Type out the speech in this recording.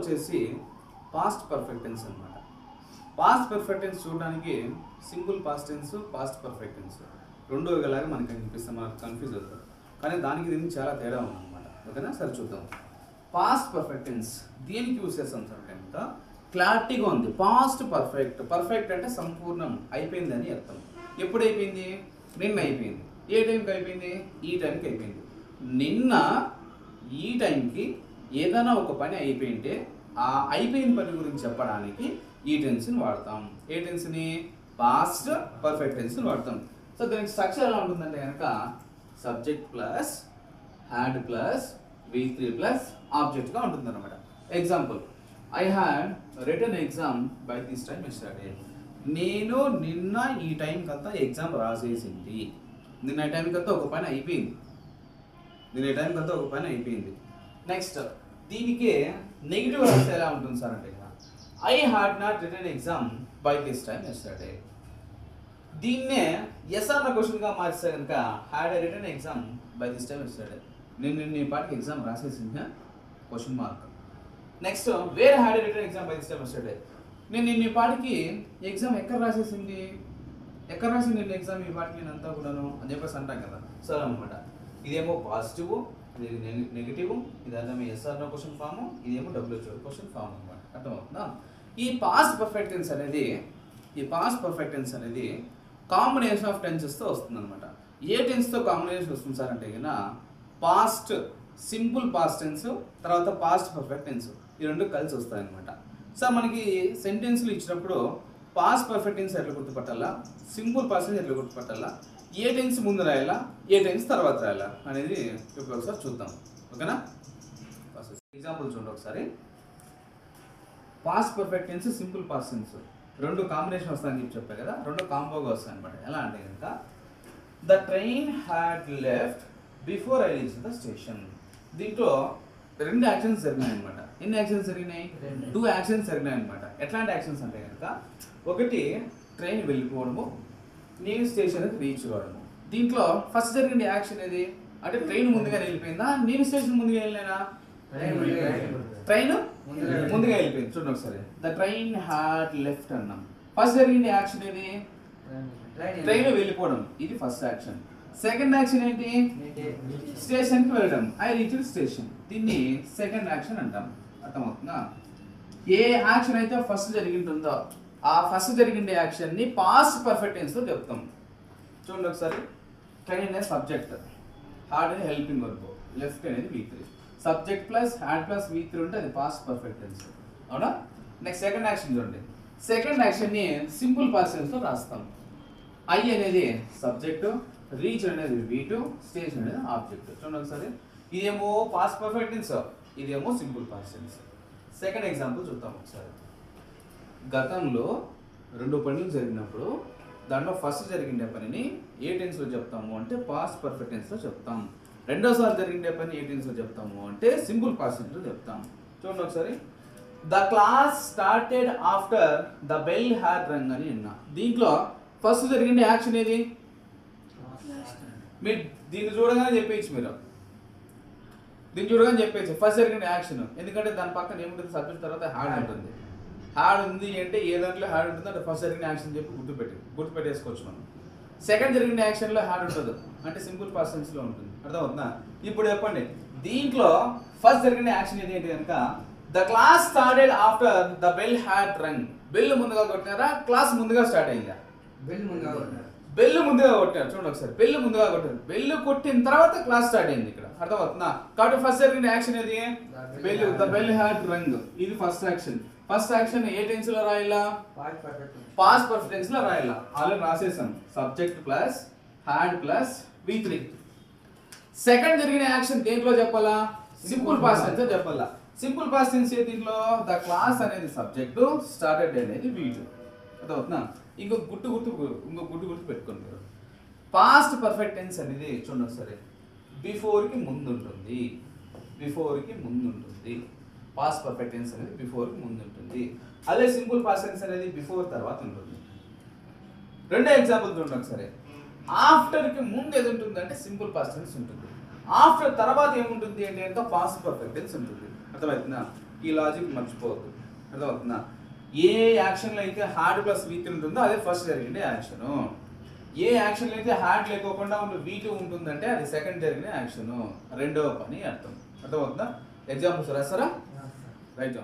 వచ్చేసి past perfect tense అనమాట. Past perfect tense చూడడానికి simple past tense, past perfect tense రెండు ఒకలాగా మనకి అనిపిస్తాం, మనకు కన్ఫ్యూజ్ అవుతాం. కానీ దానికి దీనికి చాలా తేడా ఉందన్నమాట. ఓకేనా, సరే చూద్దాం. పాస్ట్ పర్ఫెక్ట్ టెన్స్ దేనికి యూస్ చేస్తాం సార్ అంటే క్లారిటీగా ఉంది. పాస్ట్ పర్ఫెక్ట్, పర్ఫెక్ట్ అంటే సంపూర్ణం, అయిపోయిందని అర్థం. ఎప్పుడు అయిపోయింది? నిన్న అయిపోయింది. ఏ టైంకి అయిపోయింది? ఈ టైంకి అయిపోయింది. నిన్న ఈ టైంకి ఏదైనా ఒక పని అయిపోయింటే ఆ అయిపోయిన పని గురించి చెప్పడానికి ఈ టెన్స్ని వాడతాం. ఏ టెన్స్ని? పాస్ట్ పర్ఫెక్ట్ టెన్స్ని వాడతాం. సో దానికి స్ట్రక్చర్ ఎలా ఉంటుందంటే కనుక subject plus had plus V3 plus ఆబ్జెక్ట్గా ఉంటుంది అనమాట. Example, I had return exam by this time yesterday. నేను నిన్న ఈ టైంకి అంతా ఎగ్జామ్ రాసేసింది. నిన్న ఈ టైంకి అంతా ఒక పని అయిపోయింది. నెక్స్ట్ దీనికి నెగిటివ్ రాస్తే ఎలా ఉంటుంది సార్ అంటే I had not return exam by this time yesterday. దీన్నే ఎస్ అన్న క్వశ్చన్గా మార్స్తే కనుక had return exam by this time yesterday. నేను ఈ పాటికి ఎగ్జామ్ రాసేసింది question mark. Next where had return exam by this time yesterday. నేను ఈ పాటికి ఎగ్జామ్ ఎక్కడ రాసింది నేను ఎగ్జామ్ ఈ పాటికి నేను అంతా కూడాను అని చెప్పేసి అంటాం కదా. సరే అనమాట, ఇదేమో పాజిటివ్, ఇది నెగిటివ్, ఇదేమో ఎస్ఆర్ నో క్వశ్చన్ ఫామ్, ఇదేమో డబ్ల్యూహెచ్ఓ క్వశ్చన్ ఫామ్ అనమాట. అర్థమవుతుందా? ఈ పాస్ట్ పర్ఫెక్ట్ టెన్స్ అనేది కాంబినేషన్ ఆఫ్ టెన్సెస్తో వస్తుంది అనమాట. ఏ టెన్స్తో కాంబినేషన్ వస్తుంది సార్ అంటే కన్నా పాస్ట్ సింపుల్ పాస్ట్ టెన్స్ తర్వాత పాస్ట్ పర్ఫెక్ట్ టెన్స్ ఈ రెండు కలిసి వస్తాయి అనమాట. సార్ మనకి సెంటెన్స్లు ఇచ్చినప్పుడు పాస్ట్ పర్ఫెక్ట్ టెన్స్ ఎట్లా గుర్తుపట్టాలా, సింపుల్ పాస్ట్ టెన్స్ ఎట్లా గుర్తుపట్టాలా, ఏ టెన్స్ ముందు రాయాలా, ఏ టెన్స్ తర్వాత రాయాలా అనేది ఇప్పుడు ఒకసారి చూద్దాం. ఓకేనా, ఎగ్జాంపుల్ చూడండి ఒకసారి. Past perfect tense, simple past tense రెండు కాంబినేషన్ వస్తాయని చెప్పా కదా, రెండు కాంబోగా వస్తాయి అనమాట. ఎలా అంటే కనుక the train had left before I reach the station. దీంట్లో రెండు యాక్షన్స్ జరిగినాయి అనమాట. ఎన్ని యాక్షన్స్ జరిగినాయి? 2 యాక్షన్స్ జరిగినాయి అనమాట. ఎట్లాంటి యాక్షన్స్ అంటే కనుక ఒకటి ట్రైన్ వెళ్ళిపోవడము, నేను స్టేషన్కి రీచ్ కావడము. దీంట్లో ఫస్ట్ జరిగిన యాక్షన్ ఏది అంటే ట్రైన్ ముందుగా వెళ్ళిపోయిందా, నేను స్టేషన్ ముందుగా వెళ్ళినా? ట్రైన్ ముందుగా వెళ్ళిపోయింది. చూడండి ఒకసారి, ద ట్రైన్ హ్యాడ్ లెఫ్ట్ అన్నాం. ఫస్ట్ జరిగిన యాక్షన్ ఏది? ట్రైన్ వెళ్ళిపోవడం, ఇది ఫస్ట్ యాక్షన్. సెకండ్ యాక్షన్ ఏంటి? స్టేషన్కి వెళ్ళడం, ఐ రీచ్ స్టేషన్. దీన్ని సెకండ్ యాక్షన్ అంటాం. అర్థమవుతుందా? ఏ యాక్షన్ అయితే ఫస్ట్ జరిగింటుందో ఆ ఫస్ట్ జరిగిన యాక్షన్ని పాస్ట్ పర్ఫెక్ట్ టెన్స్లో చెప్తాం. చూడండి ఒకసారి, ట్రైన్ అనేది సబ్జెక్ట్, హార్డ్ అనేది హెల్పింగ్ వర్బ్, లెఫ్ట్ అనేది V3. Subject plus had plus V3 ఉంటే అది పాస్ట్ పర్ఫెక్ట్ టెన్స్. అవునా? నెక్స్ట్ సెకండ్ యాక్షన్ చూడండి. సెకండ్ యాక్షన్ని సింపుల్ పాస్ట్ టెన్స్లో రాస్తాం. ఐ అనేది సబ్జెక్టు, రీచ్ అనేది V2, స్టేషన్ అనేది ఆబ్జెక్ట్. చూడండి ఒకసారి, ఇదేమో పాస్ట్ పర్ఫెక్ట్ టెన్స్, ఇదేమో simple past tense. Second example చూద్దాం ఒకసారి. గతంలో 2 పనులు జరిగినప్పుడు దాంట్లో ఫస్ట్ జరిగిన పనిని ఏ టెన్స్లో చెప్తాము అంటే పాస్ట్ పర్ఫెక్ట్ టెన్స్లో చెప్తాం. రెండోసారి జరిగిన పని ఏ టెన్స్లో చెప్తాము అంటే సింపుల్ పాస్ట్ టెన్స్లో చెప్తాం. చూడండి ఒకసారి, the class started after the bell had rung అని అన్నా. దీంట్లో ఫస్ట్ జరిగిన యాక్షన్ ఏది? మీరు దీన్ని చూడగానే చెప్పేయచ్చు, ఫస్ట్ జరిగిన యాక్షన్. ఎందుకంటే దాని పక్కన ఏముంటుంది? సబ్జెక్ట్ తర్వాత హ్యాడ్ ఉంటుంది. హ్యాడ్ ఉంది అంటే ఏ దాంట్లో హ్యాడ్ ఉంటుంది అంటే ఫస్ట్ జరిగిన యాక్షన్ చెప్పి గుర్తుపెట్టేసుకోవచ్చు మనం. సెకండ్ జరిగిన యాక్షన్లో హ్యాడ్ ఉంటుంది అంటే సింపుల్ పాస్ట్ టెన్స్లో ఉంటుంది. అర్థమవుతుందా? ఇప్పుడు చెప్పండి, దీంట్లో ఫస్ట్ జరిగిన యాక్షన్ ఏంటి కనుక the class started after the bell had rung. Bell ముందుగా కొట్టినారా, క్లాస్ ముందుగా స్టార్ట్ అయిందా? బెల్ ముందుగా కొట్టారు. చూడండి ఒకసారి, బెల్ ముందుగా కొట్టారు. బెల్ కొట్టిన తర్వాత క్లాస్ స్టార్ట్ అయింది ఇక్కడ. అర్థమవుతుందా? కాబట్టి ఫస్ట్ జరిగిన యాక్షన్ ఏది? Bell, the bell had rung, ఇది ఫస్ట్ యాక్షన్. ఫస్ట్ యాక్షన్ ఏ టెన్స్ లో రాయాలా? పాస్ట్ పర్ఫెక్ట్ టెన్స్ లో రాయాలా. ఆల్రెడీ రాసేసాం, subject plus had plus V3. Second జరిగిన యాక్షన్ దేంట్లో చెప్పాలా? సింపుల్ పాస్ట్ టెన్స్ చెప్పాలా. సింపుల్ పాస్ట్ టెన్స్ దీంట్లో ద క్లాస్ అనేది సబ్జెక్ట్, స్టార్టెడ్ అనేది V2. అర్థమవుతుందా? ఇంకొక గుర్తు పెట్టుకోండి మీరు. పాస్ట్ పర్ఫెక్ట్ టెన్స్ అనేది చూడండి ఒకసారి, బిఫోర్కి ముందు ఉంటుంది. పాస్ట్ పర్ఫెక్ట్ టెన్స్ అనేది బిఫోర్కి ముందు ఉంటుంది. అదే సింపుల్ పాస్ట్ టెన్స్ అనేది బిఫోర్ తర్వాత ఉంటుంది. రెండో ఎగ్జాంపుల్ చూడండి ఒకసారి. ఆఫ్టర్కి ముందు ఏది ఉంటుంది అంటే సింపుల్ పాస్ట్ టెన్స్ ఉంటుంది. ఆఫ్టర్ తర్వాత ఏముంటుంది అంటే పాస్ట్ పర్ఫెక్ట్ టెన్స్ ఉంటుంది. అర్థమవుతుందా? ఈ లాజిక్ మర్చిపోవద్దు, అర్థమవుతుందా? ఏ యాక్షన్లో అయితే హార్డ్ ప్లస్ V3 ఉంటుందో అదే ఫస్ట్ జరిగిన యాక్షన్. ఏ యాక్షన్లో అయితే హార్డ్ లేకోకుండా V2 ఉంటుందంటే అది సెకండ్ జరిగిన యాక్షన్, రెండవ పని అర్థం. అర్థమవుతుందా? ఎగ్జాంపుల్స్ రాస్తారా? రైట్.